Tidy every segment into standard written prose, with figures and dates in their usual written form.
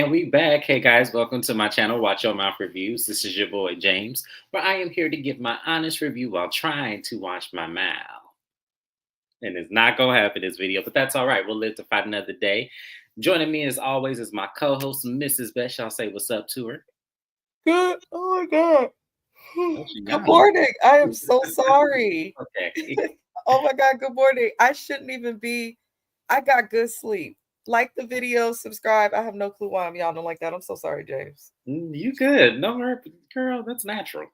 And we back. Hey guys, welcome to my channel, Watch Your Mouth Reviews. This is your boy James, where I am here to give my honest review while trying to wash my mouth. And it's not gonna happen this video, but that's all right. We'll live to fight another day. Joining me as always is my co-host, Mrs. Beth. Y'all say what's up to her. Good. Oh my God. Oh, she Good gone. morning. I am so sorry. Okay. Oh my God. Good morning. I shouldn't even be. I got good sleep. Like the video, subscribe. I have no clue why I'm yawning like that. I'm so sorry, James. You good. No worry, girl, that's natural.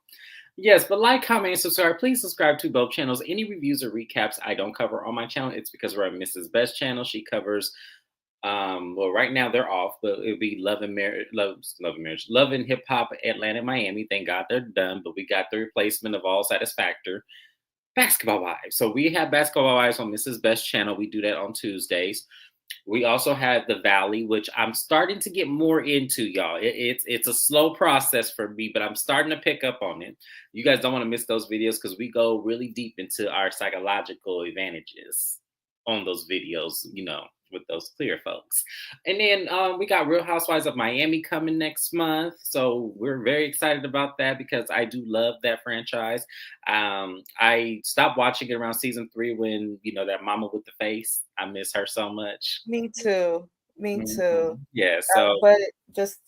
Yes, but like, comment, and subscribe. Please subscribe to both channels. Any reviews or recaps I don't cover on my channel, it's because we're on Mrs. Best channel. She covers well, right now they're off, but it'll be Love and Hip Hop Atlanta, Miami. Thank God they're done, but we got the replacement of All Satisfactor, Basketball Wives. So we have Basketball Wives on Mrs. Best channel. We do that on Tuesdays. We also have The Valley, which I'm starting to get more into, y'all. It's a slow process for me, but I'm starting to pick up on it. You guys don't want to miss those videos because we go really deep into our psychological advantages on those videos, with those clear folks. And then we got Real Housewives of Miami coming next month. So we're very excited about that because I do love that franchise. I stopped watching it around season 3 when, that mama with the face, I miss her so much. Me too. Me too. Yeah, so But just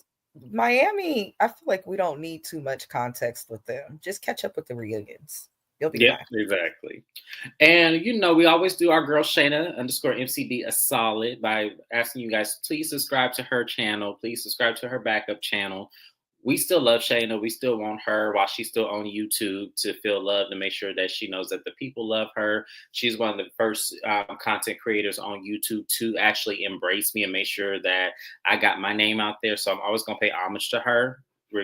Miami, I feel like we don't need too much context with them. Just catch up with the reunions. You'll be yeah, fine. exactly. And we always do our girl Shana _ MCB a solid by asking you guys, please subscribe to her channel. Please subscribe to her backup channel. We still love Shana. We still want her while she's still on YouTube to feel love, to make sure that she knows that the people love her. She's one of the first content creators on YouTube to actually embrace me and make sure that I got my name out there. So I'm always going to pay homage to her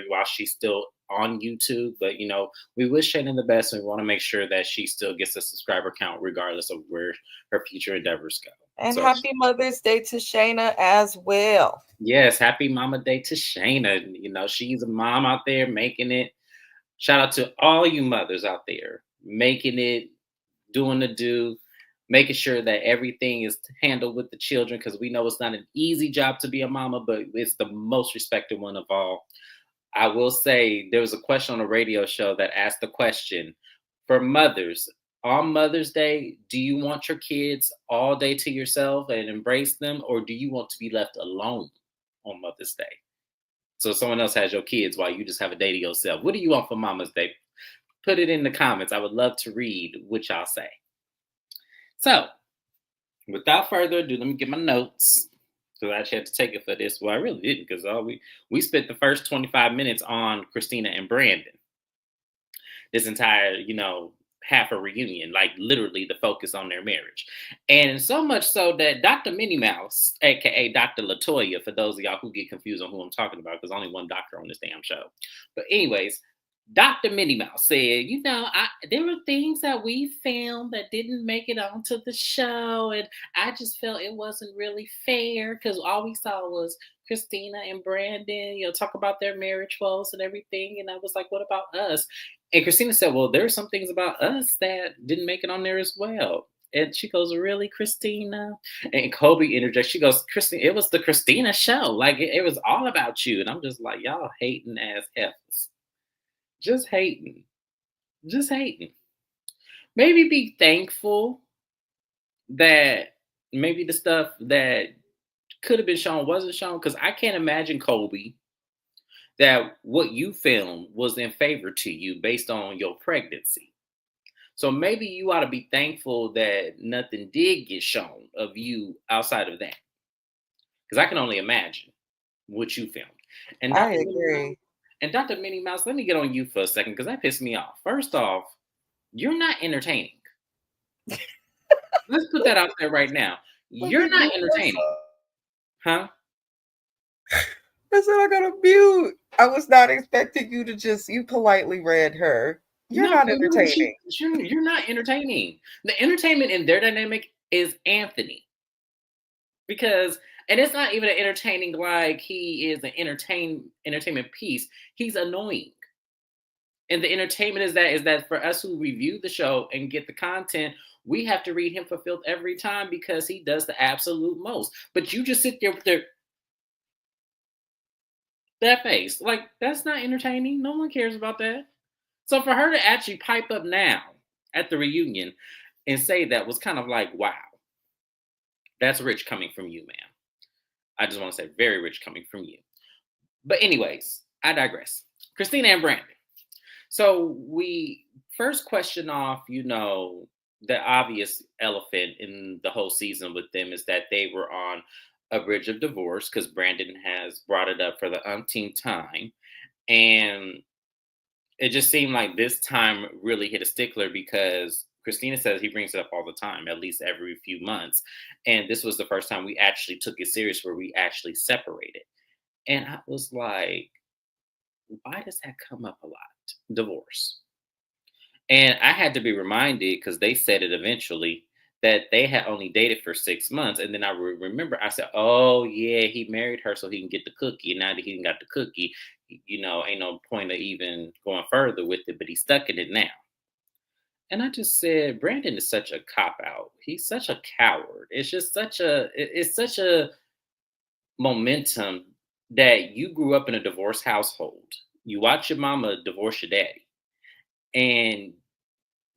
while she's still on YouTube. But, we wish Shana the best, and we want to make sure that she still gets a subscriber count regardless of where her future endeavors go. And So, happy Mother's Day to Shana as well. yes, happy Mama Day to Shana. She's a mom out there making it. Shout out to all you mothers out there making it, doing the do, making sure that everything is handled with the children, because we know it's not an easy job to be a mama, but it's the most respected one of all. I will say there was a question on a radio show that asked the question for mothers on Mother's Day: do you want your kids all day to yourself and embrace them, or do you want to be left alone on Mother's Day? So someone else has your kids while you just have a day to yourself. What do you want for Mama's Day? Put it in the comments. I would love to read what y'all say. So, without further ado, let me get my notes. So I actually had to take it for this. Well, I really didn't, because we spent the first 25 minutes on Christina and Brandon. This entire, half a reunion, like literally the focus on their marriage. And so much so that Dr. Minnie Mouse, aka Dr. Latoya, for those of y'all who get confused on who I'm talking about, because only one doctor on this damn show. But anyways, Dr. Minnie Mouse said, there were things that we filmed that didn't make it onto the show. And I just felt it wasn't really fair because all we saw was Christina and Brandon, talk about their marriage woes and everything. And I was like, what about us? And Christina said, well, there are some things about us that didn't make it on there as well. And she goes, really, Christina? And Kobe interjects. She goes, Christina, it was the Christina show. Like, it was all about you. And I'm just like, y'all hating ass heifers. Just hating. Just hating. Maybe be thankful that maybe the stuff that could have been shown wasn't shown. Because I can't imagine, Kobe, that what you filmed was in favor to you based on your pregnancy. So maybe you ought to be thankful that nothing did get shown of you outside of that. Because I can only imagine what you filmed. And I agree. Dr. Minnie Mouse, let me get on you for a second, because that pissed me off. First off, you're not entertaining. Let's put that out there right now. You're not entertaining. Huh? I said I got a mute. I was not expecting you to you politely read her. You're not entertaining. You're not entertaining. The entertainment in their dynamic is Anthony. And it's not even an entertaining like he is an entertainment piece. He's annoying. And the entertainment is that for us who review the show and get the content, we have to read him for filth every time because he does the absolute most. But you just sit there with That face. Like, that's not entertaining. No one cares about that. So for her to actually pipe up now at the reunion and say that was kind of like, wow, that's rich coming from you, ma'am. I just want to say very rich coming from you. But anyways, I digress. Christina and Brandon. So we first question off, the obvious elephant in the whole season with them is that they were on a bridge of divorce because Brandon has brought it up for the umpteenth time. And it just seemed like this time really hit a stickler because Christina says he brings it up all the time, at least every few months. And this was the first time we actually took it serious where we actually separated. And I was like, why does that come up a lot? Divorce. And I had to be reminded because they said it eventually that they had only dated for 6 months. And then I remember I said, oh, yeah, he married her so he can get the cookie. And now that he got the cookie, ain't no point of even going further with it, but he's stuck in it now. And I just said, Brandon is such a cop out. He's such a coward. It's just it's such a momentum that you grew up in a divorced household. You watch your mama divorce your daddy, and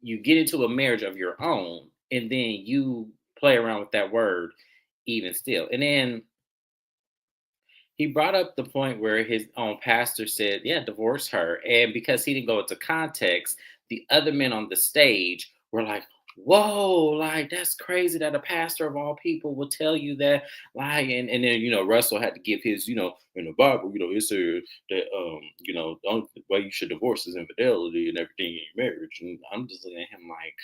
you get into a marriage of your own, and then you play around with that word even still. And then he brought up the point where his own pastor said, yeah, divorce her. And because he didn't go into context, the other men on the stage were like, whoa, like that's crazy that a pastor of all people would tell you that. Like, and then, Russell had to give his, in the Bible, it said that, the only way you should divorce is infidelity and everything in your marriage. And I'm just looking at him like,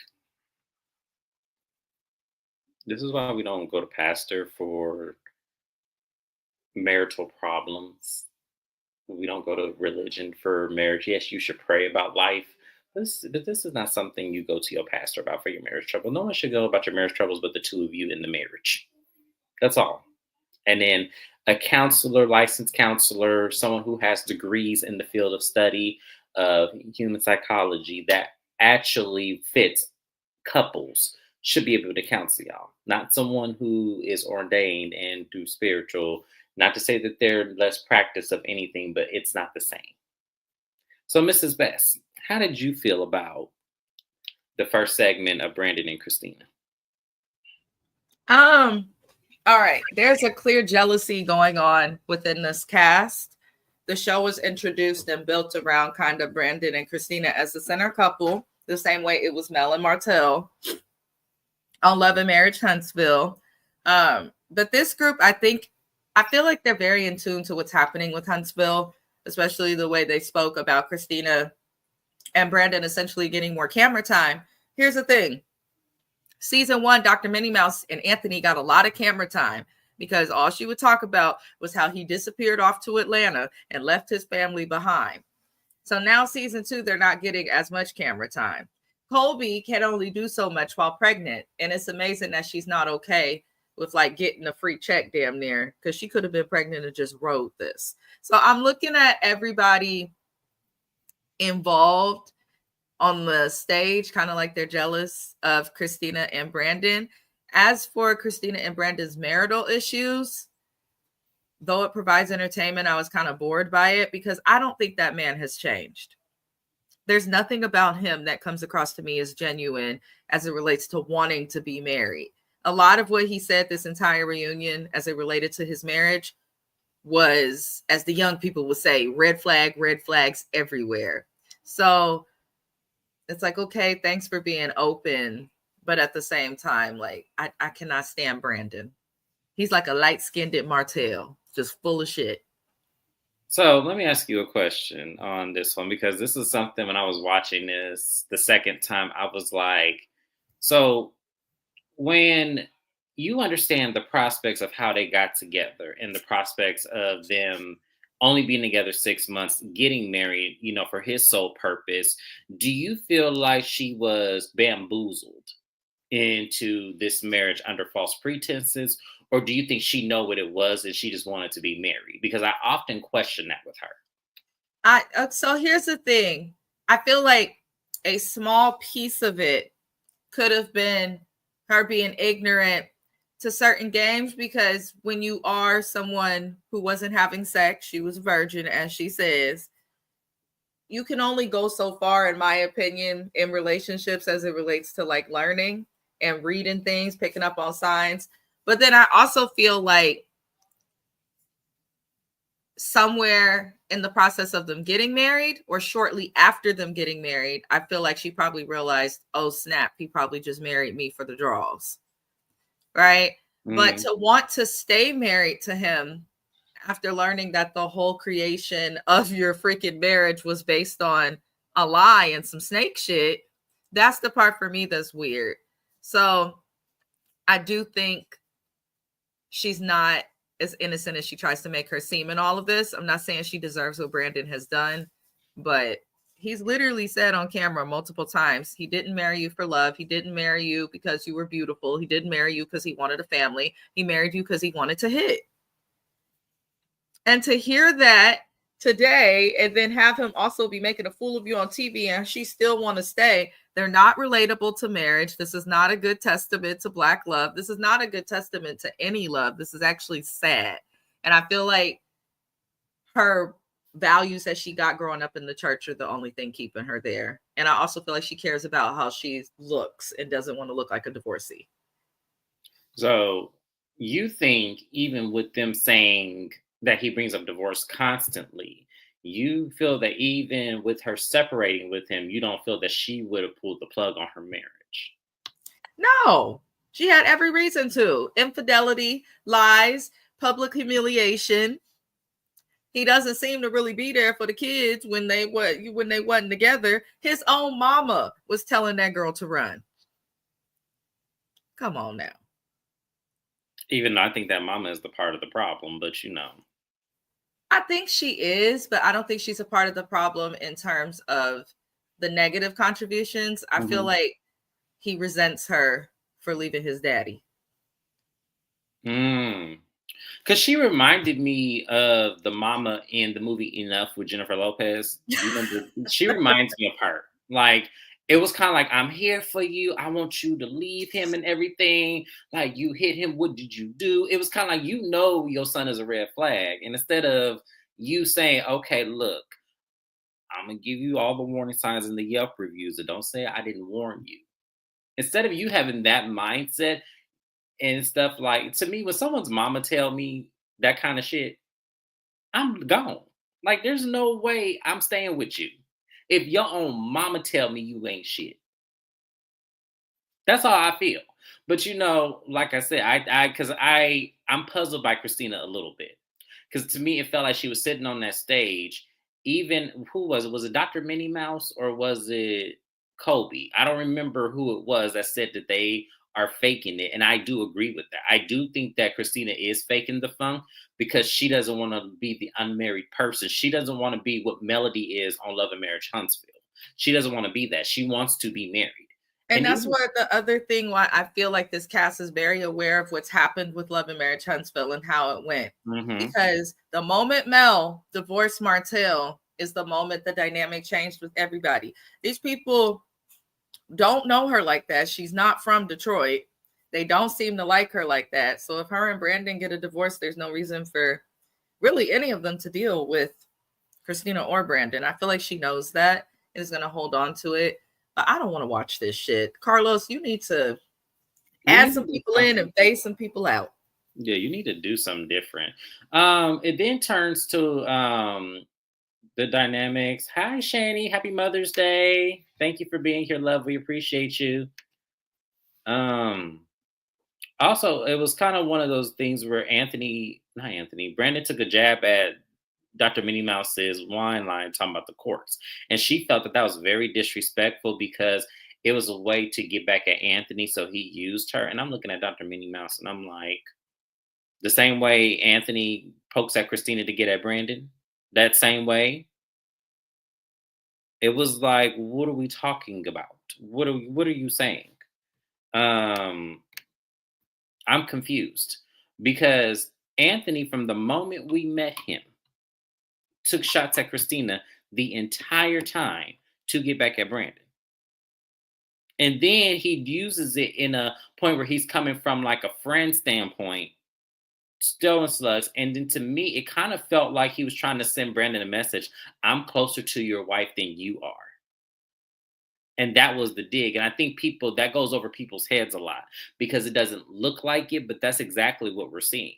this is why we don't go to pastor for marital problems. We don't go to religion for marriage. Yes, you should pray about life. But this is not something you go to your pastor about for your marriage trouble. No one should go about your marriage troubles but the two of you in the marriage. That's all. And then a counselor, licensed counselor, someone who has degrees in the field of study of human psychology that actually fits couples should be able to counsel y'all, not someone who is ordained and do spiritual. Not to say that they're less practice of anything, but it's not the same. So, Mrs. Best, how did you feel about the first segment of Brandon and Christina? All right. There's a clear jealousy going on within this cast. The show was introduced and built around kind of Brandon and Christina as the center couple, the same way it was Mel and Martell on Love and Marriage Huntsville. But this group, I feel like they're very in tune to what's happening with Huntsville, especially the way they spoke about Christina and Brandon essentially getting more camera time. Here's the thing. Season 1, Dr. Minnie Mouse and Anthony got a lot of camera time because all she would talk about was how he disappeared off to Atlanta and left his family behind. So now season 2, they're not getting as much camera time. Colby can only do so much while pregnant. And it's amazing that she's not okay with like getting a free check damn near, because she could have been pregnant and just wrote this. So I'm looking at everybody involved on the stage, kind of like they're jealous of Christina and Brandon. As for Christina and Brandon's marital issues, though it provides entertainment, I was kind of bored by it because I don't think that man has changed. There's nothing about him that comes across to me as genuine as it relates to wanting to be married. A lot of what he said this entire reunion as it related to his marriage was, as the young people would say, red flags everywhere. So it's like, okay, thanks for being open. But at the same time, like, I cannot stand Brandon. He's like a light-skinned Martell, just full of shit. So let me ask you a question on this one, because this is something when I was watching this the second time, I was like, so when you understand the prospects of how they got together and the prospects of them only being together 6 months, getting married, for his sole purpose, do you feel like she was bamboozled into this marriage under false pretenses? Or do you think she know what it was and she just wanted to be married? Because I often question that with her. So here's the thing. I feel like a small piece of it could have been her being ignorant to certain games, because when you are someone who wasn't having sex, she was a virgin, as she says, you can only go so far, in my opinion, in relationships as it relates to like learning and reading things, picking up on signs. But then I also feel like somewhere in the process of them getting married or shortly after them getting married, I feel like she probably realized, oh snap, he probably just married me for the draws. Right. But to want to stay married to him after learning that the whole creation of your freaking marriage was based on a lie and some snake shit, that's the part for me that's weird. So I do think she's not as innocent as she tries to make her seem in all of this. I'm not saying she deserves what Brandon has done, but he's literally said on camera multiple times, he didn't marry you for love. He didn't marry you because you were beautiful. He didn't marry you because he wanted a family. He married you because he wanted to hit. And to hear that today and then have him also be making a fool of you on TV and she still want to stay, they're not relatable to marriage. This is not a good testament to Black love. This is not a good testament to any love. This is actually sad. And I feel like her values that she got growing up in the church are the only thing keeping her there. And I also feel like she cares about how she looks and doesn't want to look like a divorcee. So you think even with them saying that he brings up divorce constantly, you feel that even with her separating with him, you don't feel that she would have pulled the plug on her marriage? No, she had every reason to. Infidelity, lies, public humiliation. He doesn't seem to really be there for the kids when they wasn't together. His own mama was telling that girl to run. Come on now. Even though I think that mama is the part of the problem, but I think she is, but I don't think she's a part of the problem in terms of the negative contributions. I feel like he resents her for leaving his daddy. Because she reminded me of the mama in the movie Enough with Jennifer Lopez. Do you remember? She reminds me of her. Like, it was kind of like, I'm here for you. I want you to leave him and everything. Like, you hit him. What did you do? It was kind of like, you know, your son is a red flag. And instead of you saying, okay, look, I'm going to give you all the warning signs in the Yelp reviews, and don't say I didn't warn you. Instead of you having that mindset and stuff, like, to me, when someone's mama tell me that kind of shit, I'm gone. Like, there's no way I'm staying with you if your own mama tell me you ain't shit. That's how I feel. But like I said, I'm puzzled by Christina a little bit, because to me it felt like she was sitting on that stage. Even who was it? Was it Dr. Minnie Mouse or was it Kobe? I don't remember who it was that said that they are faking it, and I do agree with that. I do think that Christina is faking the funk because she doesn't want to be the unmarried person. She doesn't want to be what Melody is on Love and Marriage Huntsville. She doesn't want to be that. She wants to be married. And that's what the other thing why I feel like this cast is very aware of what's happened with Love and Marriage Huntsville and how it went. Because the moment Mel divorced Martell is the moment the dynamic changed with everybody. These people don't know her like that. She's not from Detroit. They don't seem to like her like that. So if her and Brandon get a divorce, there's no reason for really any of them to deal with Christina or Brandon. I feel like she knows that and is going to hold on to it. But I don't want to watch this shit. Carlos, you need to add some people in and phase some people out. Yeah, you need to do something different. It then turns to the dynamics. Hi, Shani. Happy Mother's Day. Thank you for being here, love. We appreciate you. Also, it was kind of one of those things where Brandon took a jab at Dr. Minnie Mouse's wine line talking about the courts. And she felt that that was very disrespectful because it was a way to get back at Anthony. So he used her. And I'm looking at Dr. Minnie Mouse and I'm like, the same way Anthony pokes at Christina to get at Brandon, that same way. It was like, what are we talking about? What are you saying? I'm confused because Anthony, from the moment we met him, took shots at Christina the entire time to get back at Brandon. And then he uses it in a point where he's coming from like a friend standpoint, stealing slugs. And then to me, it kind of felt like he was trying to send Brandon a message. I'm closer to your wife than you are. And that was the dig. And I think people, that goes over people's heads a lot because it doesn't look like it, but that's exactly what we're seeing.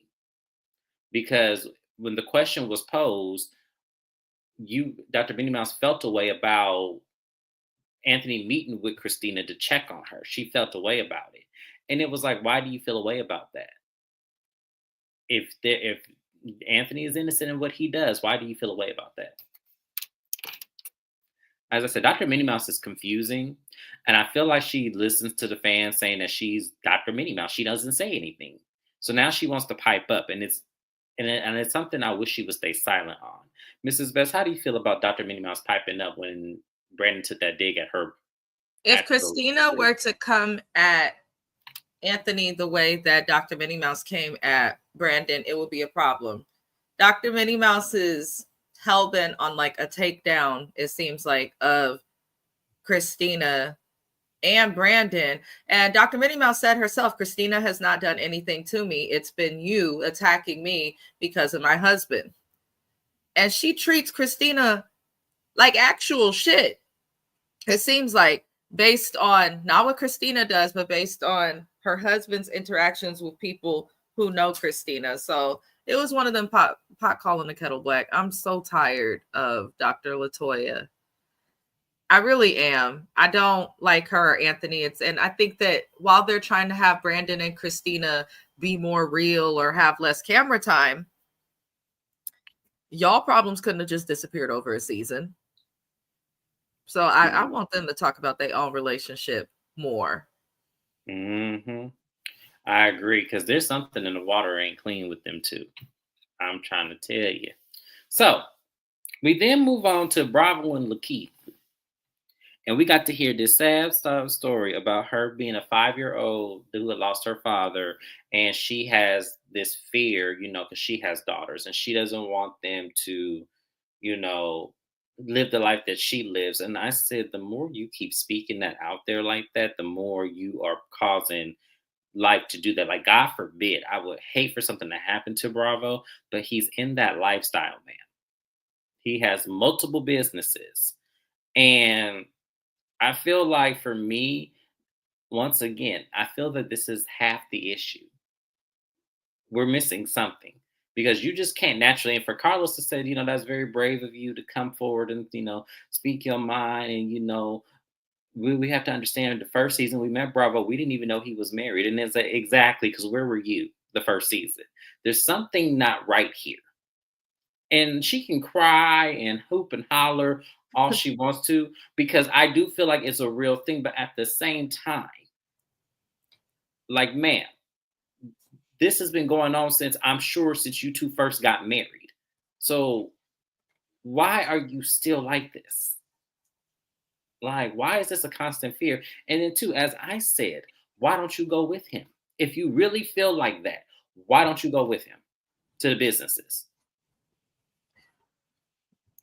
Because when the question was posed, Dr. Minnie Mouse, felt a way about Anthony meeting with Christina to check on her. She felt a way about it. And it was like, why do you feel a way about that? If Anthony is innocent in what he does, why do you feel a way about that? As I said, Dr. Minnie Mouse is confusing. And I feel like she listens to the fans saying that she's Dr. Minnie Mouse. She doesn't say anything. So now she wants to pipe up. And it's something I wish she would stay silent on. Mrs. Best, how do you feel about Dr. Minnie Mouse piping up when Brandon took that dig at her? If Christina were to come at Anthony the way that Dr. Minnie Mouse came at Brandon, it would be a problem. Dr. Minnie Mouse is hell-bent on like a takedown, it seems like, of Christina and Brandon. And Dr. Minnie Mouse said herself, Christina has not done anything to me. It's been you attacking me because of my husband. And she treats Christina like actual shit. It seems like, based on not what Christina does, but based on her husband's interactions with people who know Christina. So it was one of them pot calling the kettle black. I'm so tired of Dr. LaToya. I really am. I don't like her or Anthony. And I think that while they're trying to have Brandon and Christina be more real or have less camera time, y'all problems couldn't have just disappeared over a season. So I want them to talk about their own relationship more. Mm-hmm. I agree, because there's something in the water ain't clean with them too. I'm trying to tell you. So we then move on to Bravo and Lakeith. And we got to hear this sad story about her being a 5-year-old who had lost her father. And she has this fear, because she has daughters and she doesn't want them to, live the life that she lives. And I said, the more you keep speaking that out there like that, the more you are causing life to do that. Like, God forbid, I would hate for something to happen to Bravo, but he's in that lifestyle, man. He has multiple businesses. And I feel like for me, once again, I feel that this is half the issue. We're missing something because you just can't naturally. And for Carlos to say, that's very brave of you to come forward and, speak your mind. And, we have to understand the first season we met Bravo, we didn't even know he was married. And it's exactly, because where were you the first season? There's something not right here. And she can cry and hoop and holler all she wants to, because I do feel like it's a real thing. But at the same time, like, man, this has been going on since you two first got married. So why are you still like this? Like, why is this a constant fear? And then too, as I said, why don't you go with him? If you really feel like that, why don't you go with him to the businesses?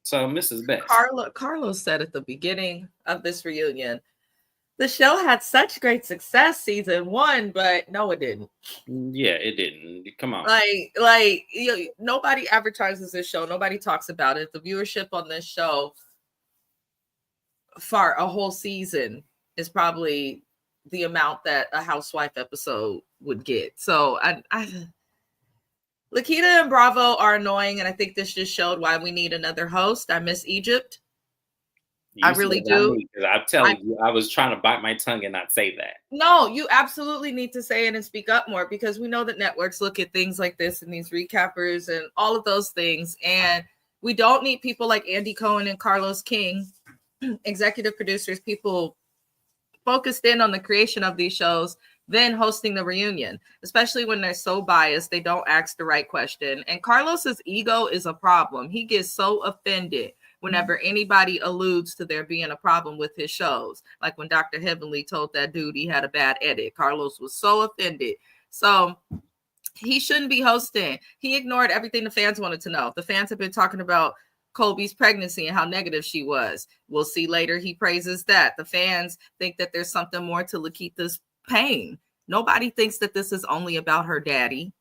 So, Mrs. Best. Carlos said at the beginning of this reunion, the show had such great success season 1, but no, it didn't. Yeah, it didn't. Come on. Like nobody advertises this show. Nobody talks about it. The viewership on this show for a whole season is probably the amount that a Housewife episode would get. So Lakita and Bravo are annoying, and I think this just showed why we need another host. I miss Egypt. I really do. I'm telling you, I was trying to bite my tongue and not say that. No, you absolutely need to say it and speak up more, because we know that networks look at things like this and these recappers and all of those things. And we don't need people like Andy Cohen and Carlos King, executive producers, people focused in on the creation of these shows, then hosting the reunion, especially when they're so biased, they don't ask the right question. And Carlos's ego is a problem. He gets so offended whenever anybody alludes to there being a problem with his shows. Like when Dr. Heavenly told that dude he had a bad edit. Carlos was so offended. So he shouldn't be hosting. He ignored everything the fans wanted to know. The fans have been talking about Kobe's pregnancy and how negative she was. We'll see later he praises that. The fans think that there's something more to Lakeitha's pain. Nobody thinks that this is only about her daddy.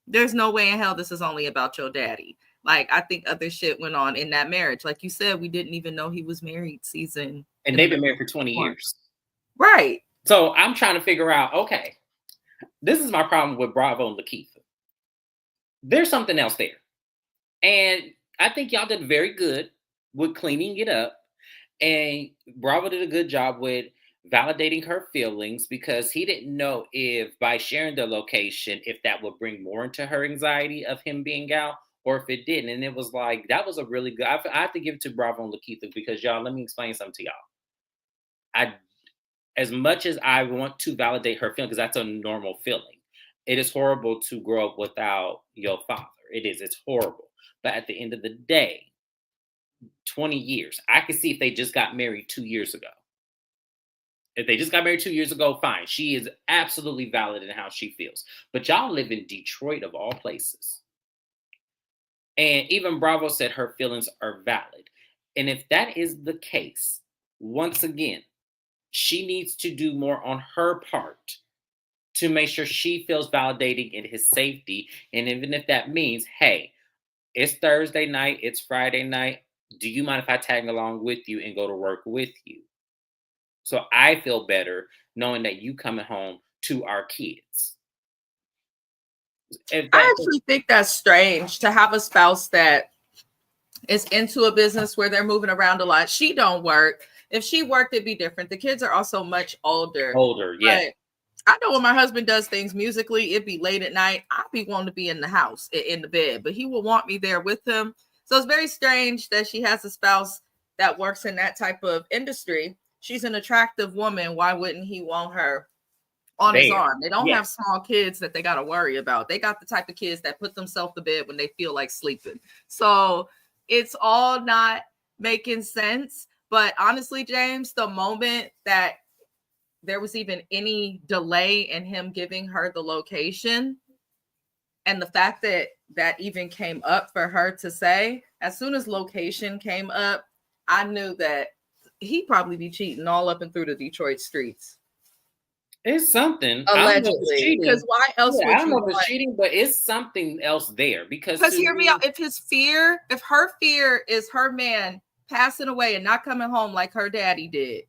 There's no way in hell this is only about your daddy. Like, I think other shit went on in that marriage. Like you said, we didn't even know he was married and they've been married for 20 years. Right. So I'm trying to figure out, okay, this is my problem with Bravo and Lakeitha. There's something else there. And I think y'all did very good with cleaning it up. And Bravo did a good job with validating her feelings, because he didn't know if by sharing the location, if that would bring more into her anxiety of him being out, or if it didn't. And it was like, that was a really good, I have to give it to Bravo and Lakeitha, because y'all, let me explain something to y'all. As much as I want to validate her feeling, because that's a normal feeling, it is horrible to grow up without your father. It's horrible. But at the end of the day, 20 years, I can see if they just got married 2 years ago. If they just got married 2 years ago, fine. She is absolutely valid in how she feels. But y'all live in Detroit, of all places. And even Bravo said her feelings are valid. And if that is the case, once again, she needs to do more on her part to make sure she feels validating in his safety. And even if that means, hey, it's Thursday night, it's Friday night, do you mind if I tag along with you and go to work with you? So I feel better knowing that you coming home to our kids. I actually think that's strange to have a spouse that is into a business where they're moving around a lot. She don't work. If she worked, it'd be different. The kids are also much older. Yeah. But I know when my husband does things musically, it'd be late at night. I'd be wanting to be in the house, in the bed, but he will want me there with him. So it's very strange that she has a spouse that works in that type of industry. She's an attractive woman. Why wouldn't he want her on his arm? They don't have small kids that they got to worry about. They got the type of kids that put themselves to bed when they feel like sleeping. So it's all not making sense. But honestly, James, the moment that there was even any delay in him giving her the location, and the fact that that even came up for her to say, as soon as location came up, I knew that he'd probably be cheating all up and through the Detroit streets. It's something. Allegedly. Because why else would you? I don't know if it's cheating, but it's something else there. Because hear me out. If her fear is her man passing away and not coming home like her daddy did,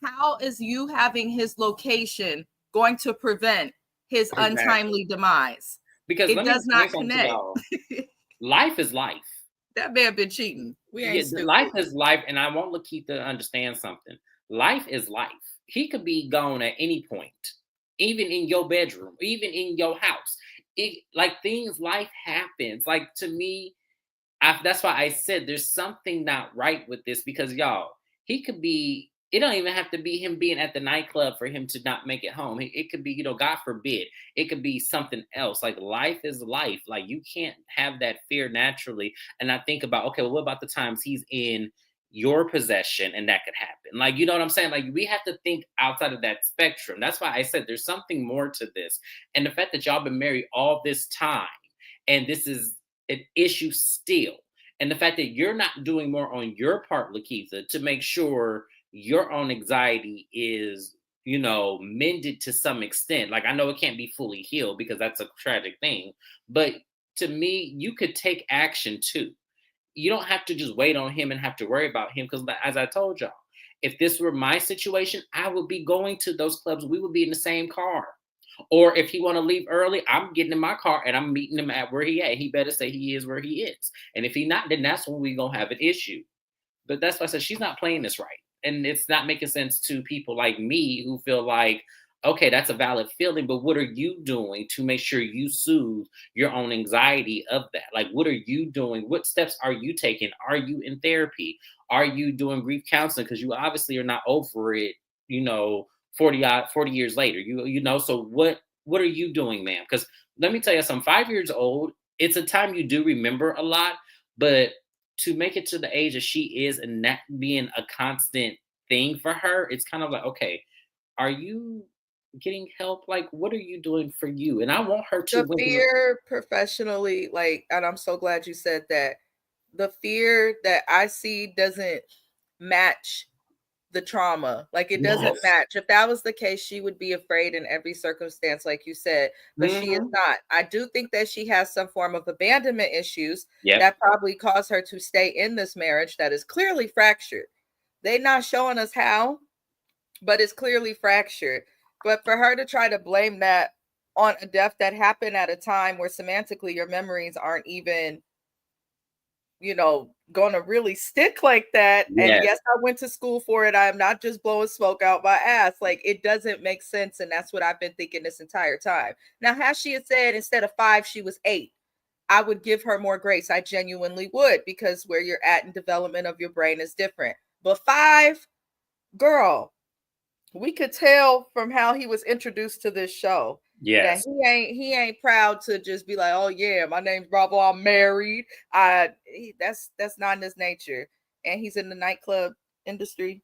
how is you having his location going to prevent his untimely demise? Because it does not connect. Life is life. That man been cheating. We ain't stupid. Life is life, and I want Lakeitha to understand something. Life is life. He could be gone at any point, even in your bedroom, even in your house. Life happens. Like, to me, that's why I said there's something not right with this, because y'all, he could be, it don't even have to be him being at the nightclub for him to not make it home. It could be, God forbid, it could be something else. Like, life is life. Like, you can't have that fear naturally. And I think about, okay, well, what about the times he's in your possession and that could happen? Like, you know what I'm saying? Like, we have to think outside of that spectrum. That's why I said there's something more to this. And the fact that y'all been married all this time, and this is an issue still. And the fact that you're not doing more on your part, Lakeitha, to make sure your own anxiety is, mended to some extent. Like, I know it can't be fully healed because that's a tragic thing. But to me, you could take action too. You don't have to just wait on him and have to worry about him. Because as I told y'all, if this were my situation, I would be going to those clubs. We would be in the same car. Or if he want to leave early, I'm getting in my car and I'm meeting him at where he at. He better say he is where he is. And if he not, then that's when we gonna have an issue. But that's why I said she's not playing this right. And it's not making sense to people like me who feel like, okay, that's a valid feeling, but what are you doing to make sure you soothe your own anxiety of that? Like, what are you doing? What steps are you taking? Are you in therapy? Are you doing grief counseling? Because you obviously are not over it, 40 years later, so what are you doing, ma'am? Because let me tell you something, 5 years old, it's a time you do remember a lot, but to make it to the age that she is and that being a constant thing for her, it's kind of like, okay, are you getting help? Like, what are you doing for you? And I want her to fear professionally, and I'm so glad you said that. the fear that I see doesn't match the trauma. Like it doesn't Yes. match. If that was the case, she would be afraid in every circumstance, like you said, but she is Mm-hmm. not. I do think that she has some form of abandonment issues Yep. that probably caused her to stay in this marriage that is clearly fractured. They not showing us how, but it's clearly fractured. But for her to try to blame that on a death that happened at a time where semantically your memories aren't even, gonna really stick like that. And Yes. yes, I went to school for it. I am not just blowing smoke out my ass. Like it doesn't make sense. And that's what I've been thinking this entire time. Now, has she had said instead of 5, she was 8, I would give her more grace. I genuinely would, because where you're at in development of your brain is different. But 5, girl, we could tell from how he was introduced to this show that Yes. he ain't proud to just be like, oh yeah, my name's Bravo, I'm married. That's not in his nature, and he's in the nightclub industry.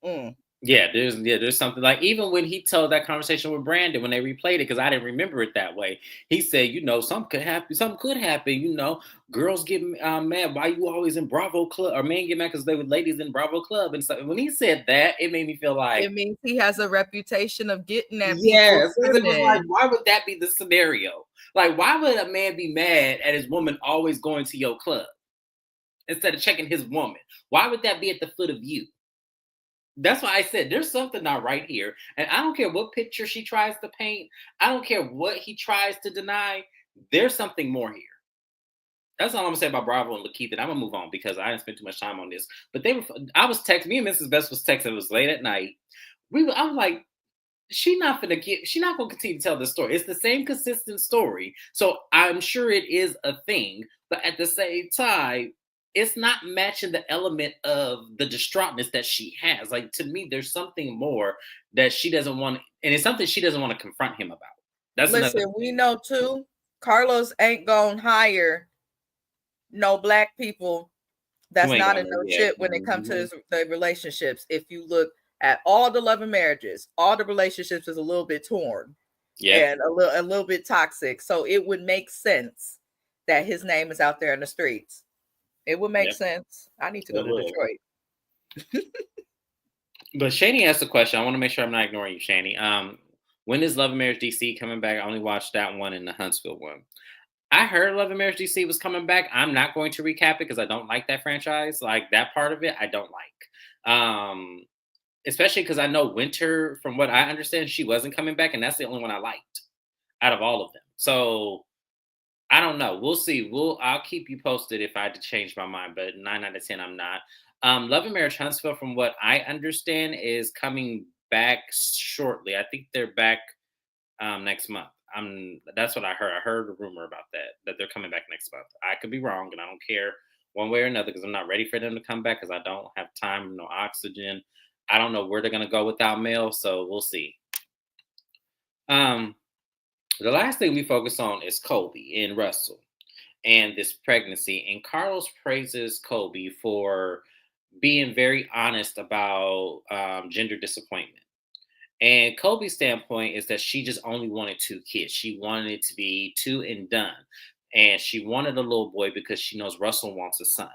Mm. There's something like even when he told that conversation with Brandon when they replayed it because I didn't remember it that way. He said, something could happen. Girls get mad. Why you always in Bravo Club? Or men get mad because they were ladies in Bravo Club and stuff. When he said that, it made me feel like It means he has a reputation of getting at people's yes, because it was like, women. why would that be the scenario? Like, why would a man be mad at his woman always going to your club instead of checking his woman? Why would that be at the foot of you? That's why I said there's something not right here. And I don't care what picture she tries to paint. I don't care what he tries to deny. There's something more here. That's all I'm gonna say about Bravo and Lakeith. And I'm gonna move on because I didn't spend too much time on this. But I was texting, me and Mrs. Best was texting, it was late at night. I was like, she's not gonna continue to tell this story. It's the same consistent story. So I'm sure it is a thing, but at the same time, it's not matching the element of the distraughtness that she has. Like to me, there's something more that she doesn't want, and it's something she doesn't want to confront him about. That's another Listen, we know too, Carlos ain't gonna hire no black people you that's ain't not in gonna no yeah. shit when it comes to the relationships. If you look at all the love and marriages, all the relationships is a little bit torn Yep. and a little bit toxic. So it would make sense that his name is out there in the streets. It would make Yep. sense. I need to go It to would. Detroit. But Shani asked a question. I want to make sure I'm not ignoring you, Shani. When is Love and Marriage DC coming back? I only watched that one and the Huntsville one. I heard Love and Marriage DC was coming back. I'm not going to recap it because I don't like that franchise. Like that part of it, I don't like. Especially because I know Winter, from what I understand, she wasn't coming back, and that's the only one I liked out of all of them. So I don't know. We'll see. I'll keep you posted if I had to change my mind, but 9 out of 10, I'm not. Love and Marriage Huntsville, from what I understand, is coming back shortly. I think they're back next month. That's what I heard. I heard a rumor about that they're coming back next month. I could be wrong, and I don't care one way or another because I'm not ready for them to come back because I don't have time, no oxygen. I don't know where they're gonna go without Mel, so we'll see. Um, the last thing we focus on is Colby and Russell and this pregnancy. And Carlos praises Colby for being very honest about gender disappointment. And Kobe's standpoint is that she just only wanted 2 kids. She wanted it to be 2 and done. And she wanted a little boy because she knows Russell wants a son.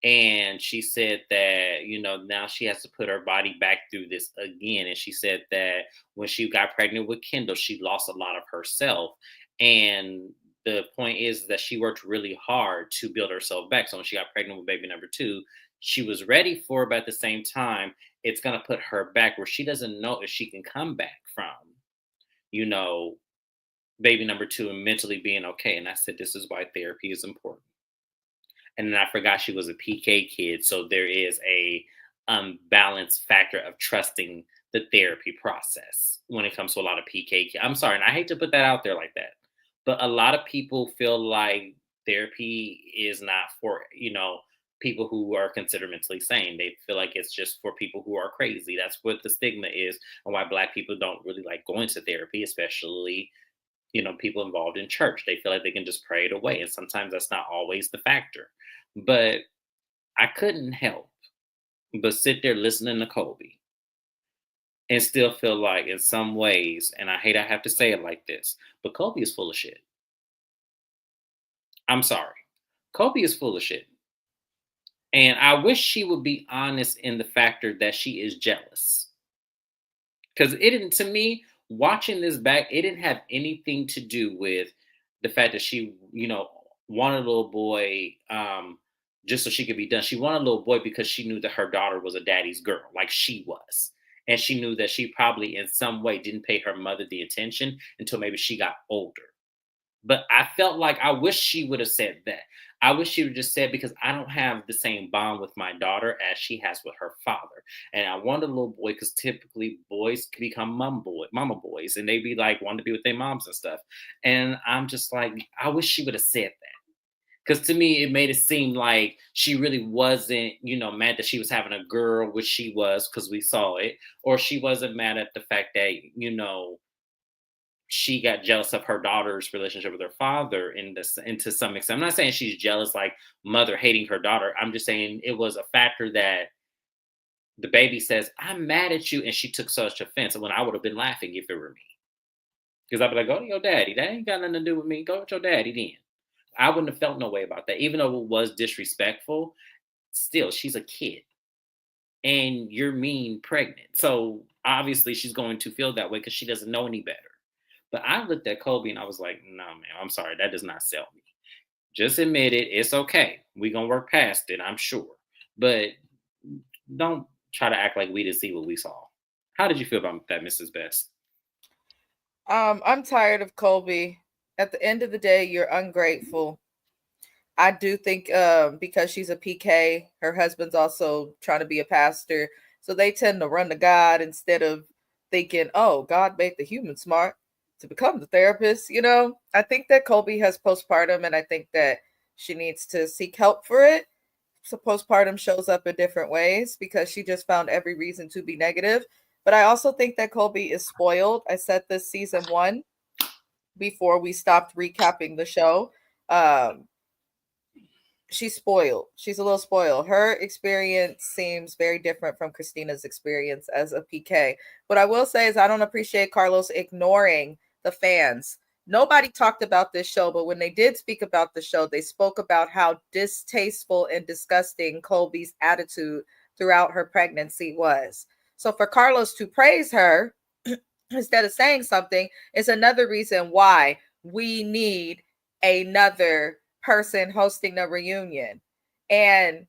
And she said that, now she has to put her body back through this again. And she said that when she got pregnant with Kendall, she lost a lot of herself. And the point is that she worked really hard to build herself back. So when she got pregnant with baby number 2, she was ready for it, but at the same time, it's going to put her back where she doesn't know if she can come back from, you know, baby number 2 and mentally being okay. And I said, this is why therapy is important. And then I forgot she was a PK kid, so there is a balanced factor of trusting the therapy process when it comes to a lot of PK kids. I'm sorry, and I hate to put that out there like that, but a lot of people feel like therapy is not for people who are considered mentally sane. They feel like it's just for people who are crazy. That's what the stigma is, and why Black people don't really like going to therapy, especially people involved in church. They feel like they can just pray it away. And sometimes that's not always the factor. But I couldn't help but sit there listening to Colby and still feel like in some ways, and I hate I have to say it like this, but Colby is full of shit. I'm sorry. Kobe is full of shit. And I wish she would be honest in the factor that she is jealous. Because it didn't, to me, watching this back, it didn't have anything to do with the fact that she, wanted a little boy just so she could be done. She wanted a little boy because she knew that her daughter was a daddy's girl, like she was. And she knew that she probably in some way didn't pay her mother the attention until maybe she got older. But I felt like I wish she would have said that. I wish she would have just said, because I don't have the same bond with my daughter as she has with her father. And I wanted a little boy because typically boys can become mama boys, and they be like wanting to be with their moms and stuff. And I'm just like, I wish she would have said that. Because to me, it made it seem like she really wasn't, mad that she was having a girl, which she was, because we saw it, or she wasn't mad at the fact that, she got jealous of her daughter's relationship with her father and to some extent. I'm not saying she's jealous, like mother hating her daughter. I'm just saying it was a factor that the baby says, "I'm mad at you," and she took such offense. When I would have been laughing if it were me, because I'd be like, "Go to your daddy. That ain't got nothing to do with me. Go with your daddy then." I wouldn't have felt no way about that, even though it was disrespectful. Still, she's a kid, and you're mean pregnant, so obviously she's going to feel that way because she doesn't know any better. But I looked at Kobe and I was like, "No, man, I'm sorry. That does not sell me. Just admit it. It's okay. We're going to work past it, I'm sure. But don't try to act like we didn't see what we saw." How did you feel about that, Mrs. Best? I'm tired of Colby. At the end of the day, you're ungrateful. I do think because she's a PK, her husband's also trying to be a pastor. So they tend to run to God instead of thinking, oh, God made the human smart to become the therapist. I think that Colby has postpartum, and I think that she needs to seek help for it. So postpartum shows up in different ways because she just found every reason to be negative. But I also think that Colby is spoiled. I said this season 1 before we stopped recapping the show. Um, she's spoiled. She's a little spoiled. Her experience seems very different from Christina's experience as a PK. What I will say is I don't appreciate Carlos ignoring the fans. Nobody talked about this show, but when they did speak about the show, they spoke about how distasteful and disgusting Colby's attitude throughout her pregnancy was. So for Carlos to praise her instead of saying something is another reason why we need another person hosting the reunion, and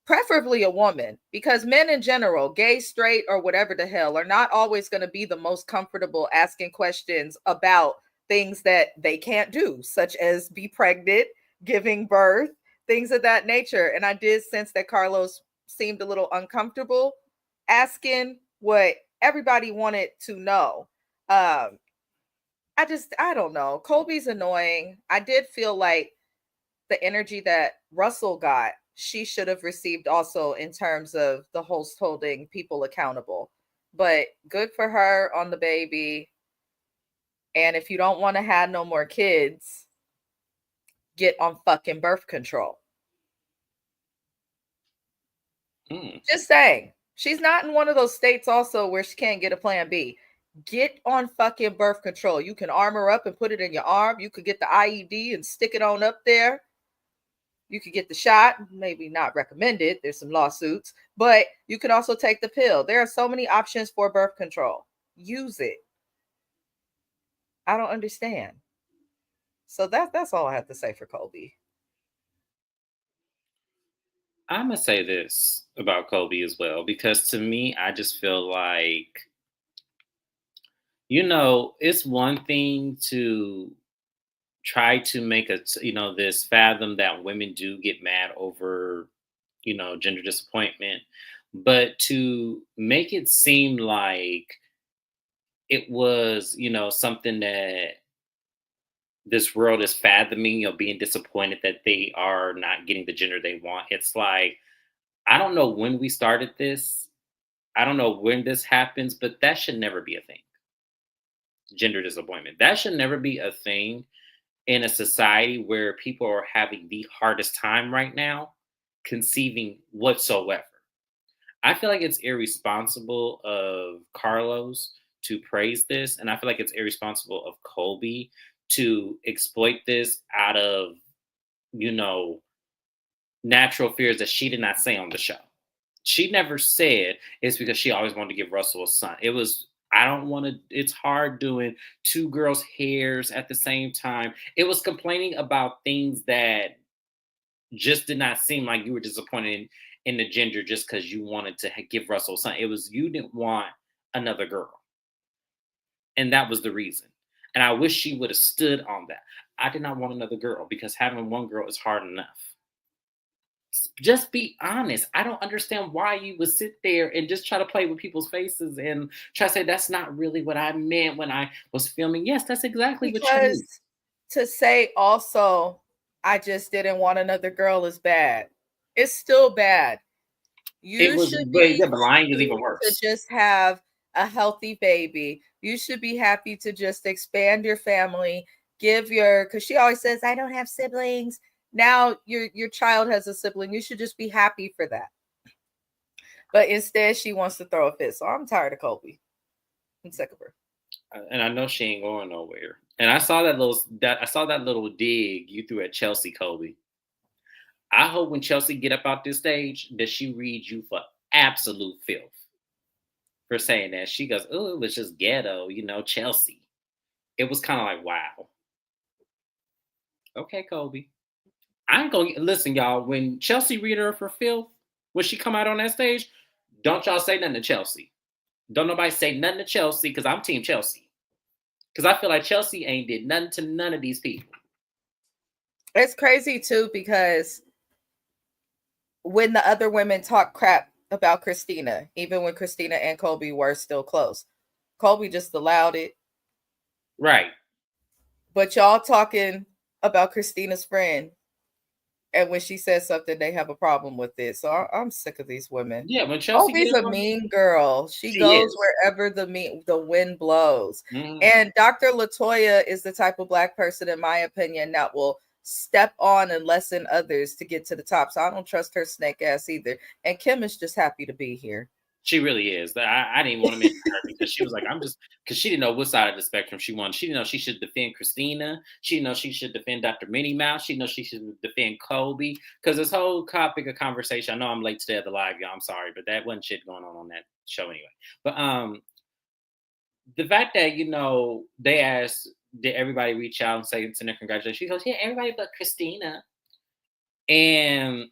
preferably a woman, because men in general, gay, straight, or whatever the hell, are not always going to be the most comfortable asking questions about things that they can't do, such as be pregnant, giving birth, things of that nature. And I did sense that Carlos seemed a little uncomfortable asking what everybody wanted to know. um I don't know. Colby's annoying. I did feel like the energy that Russell got, she should have received also in terms of the host holding people accountable. But good for her on the baby. And if you don't want to have no more kids, get on fucking birth control. Just saying. She's not in one of those states also where she can't get a plan B. Get on fucking birth control. You can arm her up and put it in your arm. You could get the IED and stick it on up there. You could get the shot, maybe not recommended. There's some lawsuits, but you could also take the pill. There are so many options for birth control. Use it. I don't understand. So that's all I have to say for Colby. I'm going to say this about Kobe as well, because to me, I just feel like, it's one thing to try to make this fathom that women do get mad over, gender disappointment, but to make it seem like it was, something that this world is fathoming, being disappointed that they are not getting the gender they want. It's like, I don't know when we started this. I don't know when this happens, but that should never be a thing. Gender disappointment. That should never be a thing in a society where people are having the hardest time right now conceiving whatsoever. I feel like it's irresponsible of Carlos to praise this, and I feel like it's irresponsible of Colby to exploit this out of, you know, natural fears that she did not say on the show. She never said it's because she always wanted to give Russell a son. It was, I don't want to, it's hard doing two girls' hairs at the same time. It was complaining about things that just did not seem like you were disappointed in the gender just because you wanted to give Russell a son. It was you didn't want another girl. And that was the reason. And I wish she would have stood on that. I did not want another girl because having one girl is hard enough. Just be honest. I don't understand why you would sit there and just try to play with people's faces and try to say that's not really what I meant when I was filming. Yes, that's exactly what you mean. Because to say also, I just didn't want another girl is bad. It's still bad. It You was, should but be yeah, but lying is even happy to worse. just have a healthy baby. You should be happy to just expand your family. Give your, because she always says, I don't have siblings. Now your child has a sibling. You should just be happy for that. But instead, she wants to throw a fit. So I'm tired of Colby. I'm sick of her. And I know she ain't going nowhere. And I saw that little dig you threw at Chelsea Colby. I hope when Chelsea get up out this stage that she reads you for absolute filth for saying that. She goes, "Oh, it was just ghetto, Chelsea." It was kind of like, wow, okay, Colby. I ain't gonna listen, y'all. When Chelsea read her for filth, when she come out on that stage, don't y'all say nothing to Chelsea. Don't nobody say nothing to Chelsea because I'm Team Chelsea. Because I feel like Chelsea ain't did nothing to none of these people. It's crazy too because when the other women talk crap about Christina, even when Christina and Colby were still close, Colby just allowed it. Right. But y'all talking about Christina's friend, and when she says something, they have a problem with it. So I'm sick of these women. Yeah, when Chelsea get Colby's a involved, mean girl. She she goes is. wherever the wind blows. Mhm. And Dr. Latoya is the type of Black person, in my opinion, that will step on and lessen others to get to the top. So I don't trust her snake ass either. And Kim is just happy to be here. She really is. I didn't want to mention her because she was like, I'm just, because she didn't know what side of the spectrum she wanted. She didn't know she should defend Christina. She didn't know she should defend Dr. Minnie Mouse. She didn't know she should defend Colby. Because this whole topic of conversation, I know I'm late today at the live, y'all. I'm sorry, but that wasn't shit going on that show anyway. But the fact that, they asked, did everybody reach out and say, send her congratulations? She goes, yeah, everybody but Christina. And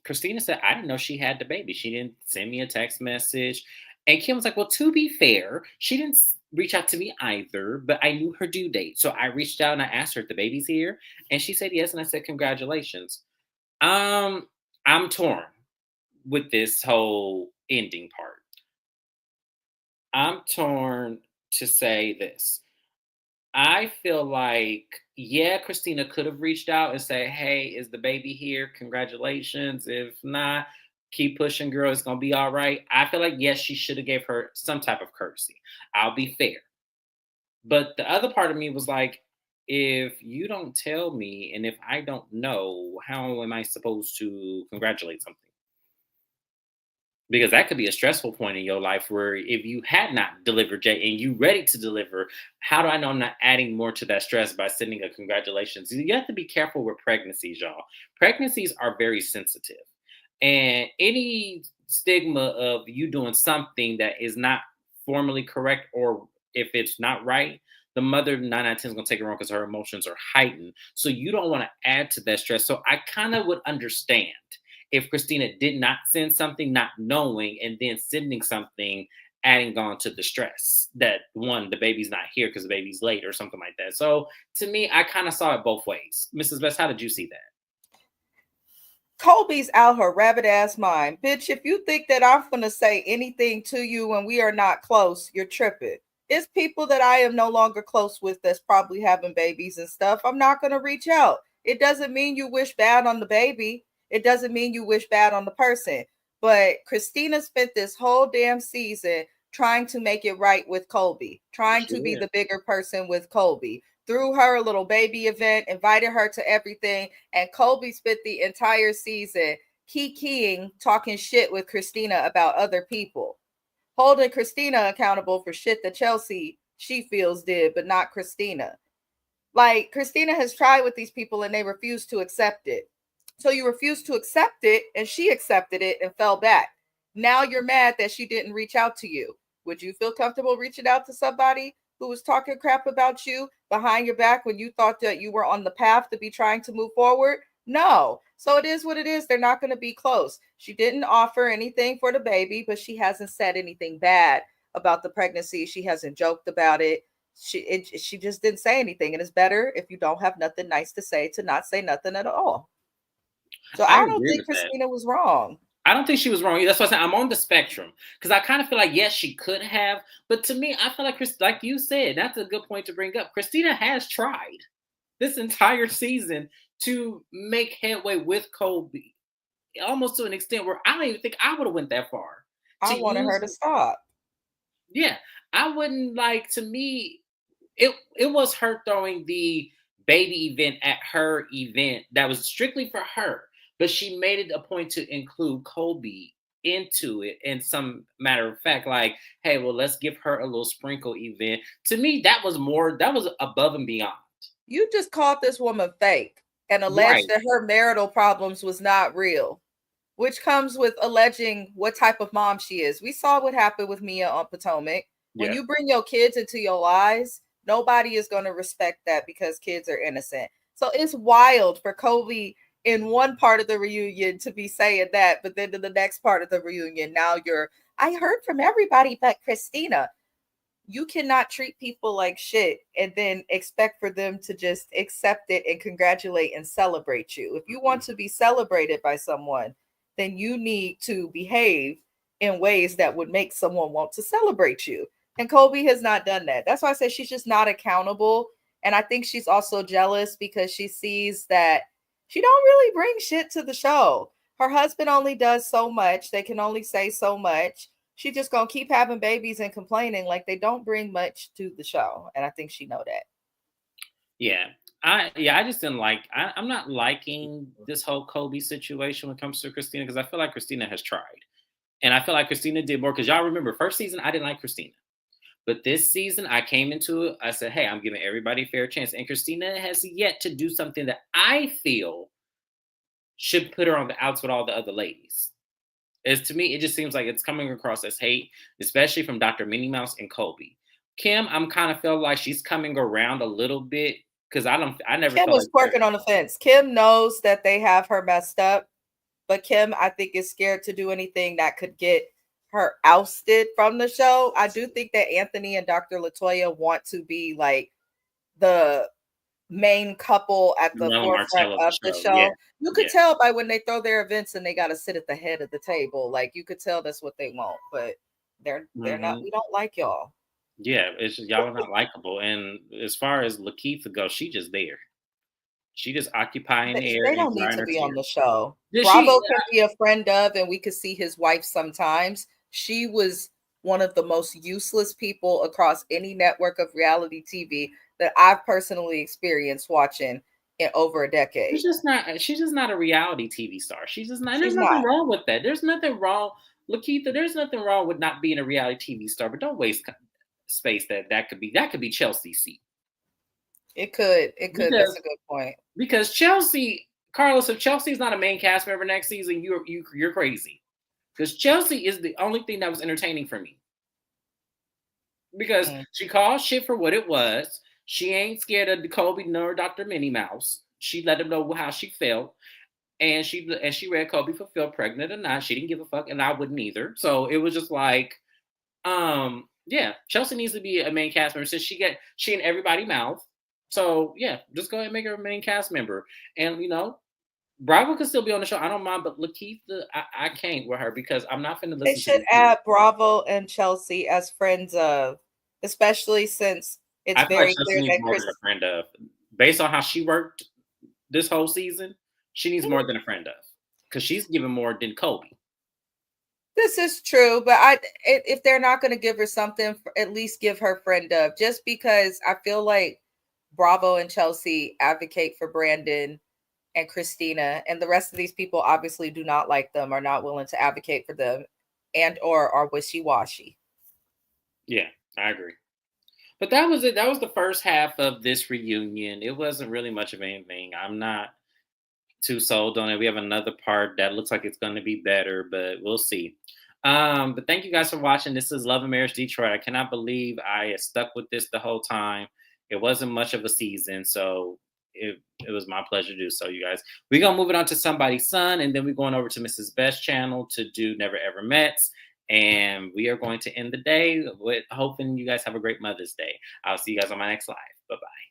Christina said, I didn't know she had the baby. She didn't send me a text message. And Kim was like, well, to be fair, she didn't reach out to me either, but I knew her due date. So I reached out and I asked her if the baby's here. And she said yes. And I said, congratulations. Um, I'm torn with this whole ending part. I'm torn to say this. I feel like, yeah, Christina could have reached out and say, hey, is the baby here? Congratulations. If not, keep pushing, girl. It's going to be all right. I feel like, yes, she should have gave her some type of courtesy. I'll be fair. But the other part of me was like, if you don't tell me and if I don't know, how am I supposed to congratulate something? Because that could be a stressful point in your life where if you had not delivered yet and you ready to deliver, how do I know I'm not adding more to that stress by sending a congratulations? You have to be careful with pregnancies, y'all. Pregnancies are very sensitive. And any stigma of you doing something that is not formally correct, or if it's not right, the mother 9 out of 10 is going to take it wrong because her emotions are heightened. So you don't want to add to that stress. So I kind of would understand if Christina did not send something not knowing and then sending something adding on to the stress that one, the baby's not here because the baby's late or something like that. So to me, I kind of saw it both ways. Mrs. Best, how did you see that? Colby's out her rabbit ass mind. Bitch, if you think that I'm going to say anything to you when we are not close, you're tripping. It's people that I am no longer close with that's probably having babies and stuff. I'm not going to reach out. It doesn't mean you wish bad on the baby. It doesn't mean you wish bad on the person. But Christina spent this whole damn season trying to make it right with Colby, trying to be Sure. the bigger person with Colby. Threw her a little baby event, invited her to everything, and Colby spent the entire season kikiing, talking shit with Christina about other people, holding Christina accountable for shit that Chelsea she feels did, but not Christina. Like Christina has tried with these people and they refuse to accept it. So you refused to accept it, and she accepted it and fell back. Now you're mad that she didn't reach out to you. Would you feel comfortable reaching out to somebody who was talking crap about you behind your back when you thought that you were on the path to be trying to move forward? No. So it is what it is. They're not going to be close. She didn't offer anything for the baby, but she hasn't said anything bad about the pregnancy. She hasn't joked about it. She just didn't say anything. And it's better if you don't have nothing nice to say to not say nothing at all. So I I don't agree think with that. Christina was wrong. I don't think she was wrong either. That's why I said I'm on the spectrum because I kind of feel like yes, she could have, but to me, I feel like like you said, that's a good point to bring up. Christina has tried this entire season to make headway with Kobe, almost to an extent where I don't even think I would have went that far I to wanted her use. to stop. Yeah, I wouldn't like. To me, it was her throwing the baby event at her event that was strictly for her, but she made it a point to include Kobe into it in some matter of fact, like, hey, well, let's give her a little sprinkle event. To me, that was above and beyond. You just called this woman fake and alleged Right. that her marital problems was not real, which comes with alleging what type of mom she is. We saw what happened with Mia on Potomac. When Yeah. you bring your kids into your lives, nobody is going to respect that because kids are innocent. So it's wild for Kobe in one part of the reunion to be saying that, but then in the next part of the reunion, now I heard from everybody but Christina. You cannot treat people like shit and then expect for them to just accept it and congratulate and celebrate you. If you want to be celebrated by someone, then you need to behave in ways that would make someone want to celebrate you. And Kobe has not done that. That's why I say she's just not accountable. And I think she's also jealous because she sees that she don't really bring shit to the show. Her husband only does so much. They can only say so much. She just gonna keep having babies and complaining like they don't bring much to the show. And I think she know that. Yeah. I just didn't like I'm not liking this whole Kobe situation when it comes to Christina because I feel like Christina has tried. And I feel like Christina did more because y'all remember first season I didn't like Christina. But this season, I came into it. I said, "Hey, I'm giving everybody a fair chance." And Christina has yet to do something that I feel should put her on the outs with all the other ladies. As to me, it just seems like it's coming across as hate, especially from Dr. Minnie Mouse and Kobe. Kim, I'm kind of feel like she's coming around a little bit because I never Kim felt was like her. twerking on the fence. Kim knows that they have her messed up, but Kim, I think, is scared to do anything that could get her ousted from the show. I do think that Anthony and Dr. Latoya want to be like the main couple at the Mel and forefront Martell of the of the show. Yeah, show. You could yeah. tell by when they throw their events and they got to sit at the head of the table. Like you could tell that's what they want, but they're not. Hmm. We don't like y'all. Yeah, it's just y'all are not likable. And as far as Lakeitha goes, she just there. She just occupying the air They and don't need drying to her be on the tears. show. Did she? Bravo can be a friend of, and we could see his wife sometimes. She was one of the most useless people across any network of reality TV that I've personally experienced watching in over a decade. She's just not. She's just not a reality TV star. She's just not. There's She's nothing not. wrong with that. There's nothing wrong, Lakeitha. There's nothing wrong with not being a reality TV star, but don't waste space that could be Chelsea's seat It could. It could. That's a because good point. Chelsea, Carlos, if Chelsea's not a main cast member next season, you're crazy because Chelsea is the only thing that was entertaining for me because Mm. she called shit for what it was. She ain't scared of Kobe nor Dr. Minnie Mouse. She let them know how she felt. And she read Kobe fulfilled pregnant or not. She didn't give a fuck, and I wouldn't either. So it was just like, yeah, Chelsea needs to be a main cast member since she in everybody's mouth. So yeah, just go ahead and make her a main cast member. And Bravo could still be on the show. I don't mind, but Lakeitha, I can't with her because I'm not finna They listen to should this shit. add Bravo and Chelsea as friends of, especially since it's I feel like very Chelsea clear needs that more than a Chris. friend of. Based on how she worked this whole season, she needs more than a friend of because she's giving more than Kobe. This is true, but if they're not going to give her something, at least give her friend of. Just because I feel like Bravo and Chelsea advocate for Brandon and Christina, and the rest of these people obviously do not like them, are not willing to advocate for them, and or are wishy washy. Yeah, I agree. But that was it. That was the first half of this reunion. It wasn't really much of anything. I'm not. too sold on it. We have another part that looks like it's going to be better, but we'll see. But thank you guys for watching. This is Love and Marriage Detroit. I cannot believe I stuck with this the whole time. It wasn't much of a season, so it was my pleasure to do so, you guys. We're going to move it on to Somebody's Son, and then we're going over to Mrs. Best's channel to do Never Ever Mets. And we are going to end the day with hoping you guys have a great Mother's Day. I'll see you guys on my next live. Bye-bye.